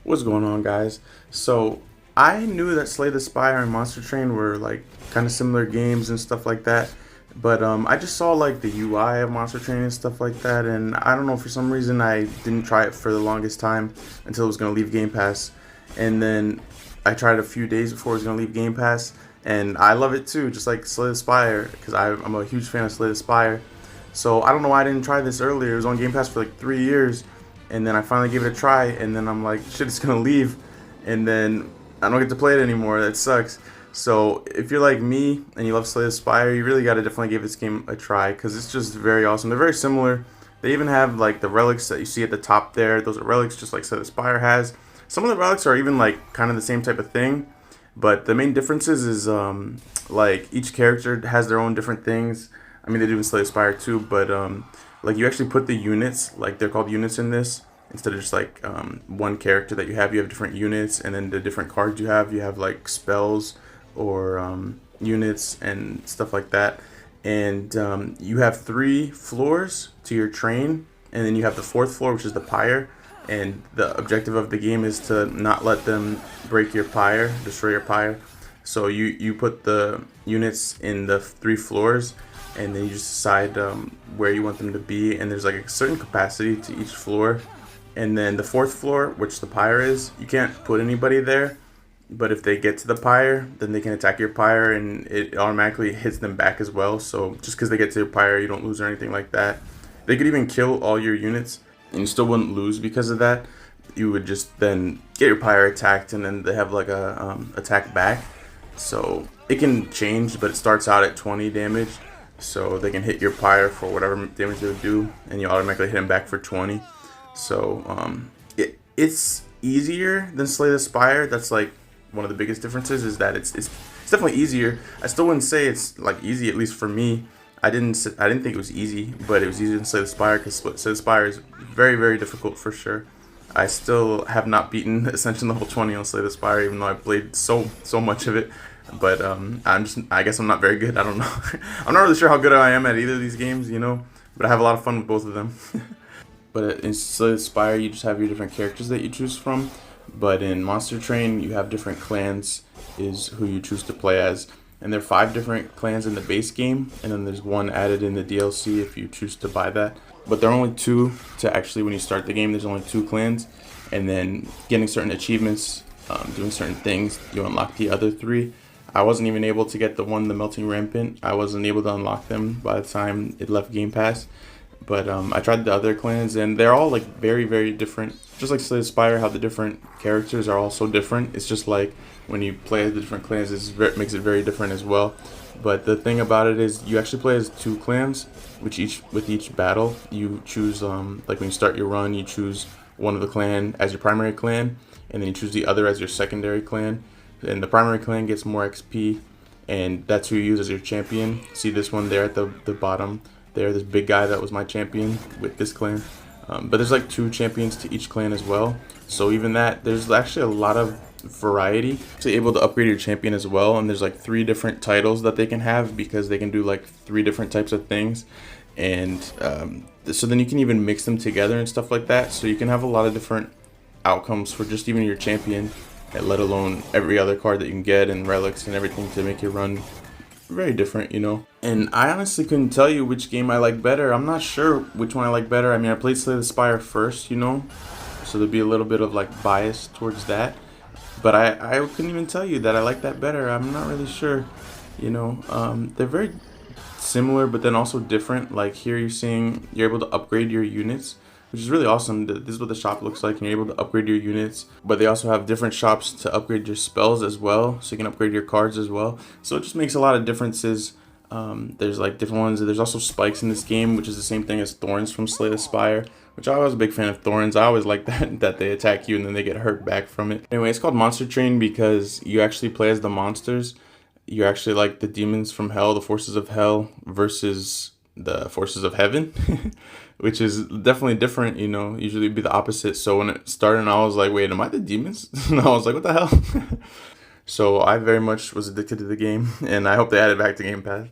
What's going on, guys? So I knew that Slay the Spire and Monster Train were like kind of similar games and stuff like that, but I just saw like the UI of Monster Train and stuff like that, and I don't know, for some reason I didn't try it for the longest time until it was gonna leave Game Pass, and then I tried it a few days before it was gonna leave Game Pass, and I love it too, just like Slay the Spire, because I'm a huge fan of Slay the Spire. So I don't know why I didn't try this earlier. It was on Game Pass for like 3 years, and then I finally gave it a try, and then I'm like, shit, it's gonna leave, and then I don't get to play it anymore. That sucks. So if you're like me and you love Slay the Spire, you really gotta definitely give this game a try because it's just very awesome. They're very similar. They even have like the relics that you see at the top there. Those are relics just like Slay the Spire has. Some of the relics are even like kind of the same type of thing, but the main differences is like each character has their own different things. I mean, they do in Slay the Spire too, but like you actually put the units, like they're called units in this, instead of just like one character that you have different units, and then the different cards you have like spells or units and stuff like that. And you have 3 floors to your train, and then you have the 4th floor, which is the pyre. And the objective of the game is to not let them break your pyre, destroy your pyre. So you put the units in the 3 floors, and then you just decide where you want them to be, and there's like a certain capacity to each floor. And then the 4th floor, which the pyre is, you can't put anybody there, but if they get to the pyre, then they can attack your pyre, and it automatically hits them back as well. So just because they get to your pyre, you don't lose or anything like that. They could even kill all your units, and you still wouldn't lose because of that. You would just then get your pyre attacked, and then they have like a attack back. So it can change, but it starts out at 20 damage. So they can hit your pyre for whatever damage they would do, and you automatically hit them back for 20. So it's easier than Slay the Spire. That's like one of the biggest differences, is that it's definitely easier. I still wouldn't say it's like easy, at least for me. I didn't think it was easy, but it was easier than Slay the Spire, because Slay the Spire is very difficult for sure. I still have not beaten Ascension level 20 on Slay the Spire, even though I played so much of it. But I guess I'm not very good. I don't know. I'm not really sure how good I am at either of these games, you know. But I have a lot of fun with both of them. But in Slay the Spire, you just have your different characters that you choose from. But in Monster Train, you have different clans, is who you choose to play as. And there are 5 different clans in the base game, and then there's 1 added in the DLC if you choose to buy that. But there are only 2 to actually, when you start the game, there's only 2 clans. And then getting certain achievements, doing certain things, you unlock the other 3. I wasn't even able to get the Melting Rampant. I wasn't able to unlock them by the time it left Game Pass. But I tried the other clans, and they're all like very different. Just like Slay the Spire, how the different characters are all so different. It's just like when you play as the different clans, it makes it very different as well. But the thing about it is, you actually play as 2 clans, which with each battle you choose. Like when you start your run, you choose one of the clan as your primary clan, and then you choose the other as your secondary clan. And the primary clan gets more XP, and that's who you use as your champion. See this one there at the bottom there, this big guy that was my champion with this clan. But there's like 2 champions to each clan as well. So even that, there's actually a lot of variety to able to upgrade your champion as well. And there's like 3 different titles that they can have, because they can do like 3 different types of things. And so then you can even mix them together and stuff like that. So you can have a lot of different outcomes for just even your champion, let alone every other card that you can get, and relics and everything to make your run very different, you know. And I honestly couldn't tell you which game I like better. I'm not sure which one I like better. I mean, I played Slay the Spire first, you know, so there'd be a little bit of like bias towards that. But I couldn't even tell you that I like that better. I'm not really sure, you know. They're very similar, but then also different. Like here you're able to upgrade your units, which is really awesome. This is what the shop looks like, and you're able to upgrade your units. But they also have different shops to upgrade your spells as well, so you can upgrade your cards as well. So it just makes a lot of differences. There's like different ones. There's also spikes in this game, which is the same thing as thorns from Slay the Spire, which I was a big fan of thorns. I always like that they attack you and then they get hurt back from it. Anyway, it's called Monster Train because you actually play as the monsters. You're actually like the demons from hell, the forces of hell, versus the forces of heaven. Which is definitely different, you know. Usually it'd be the opposite. So when it started, I was like, wait, am I the demons? And I was like, what the hell? So I very much was addicted to the game, and I hope they add it back to Game Pass.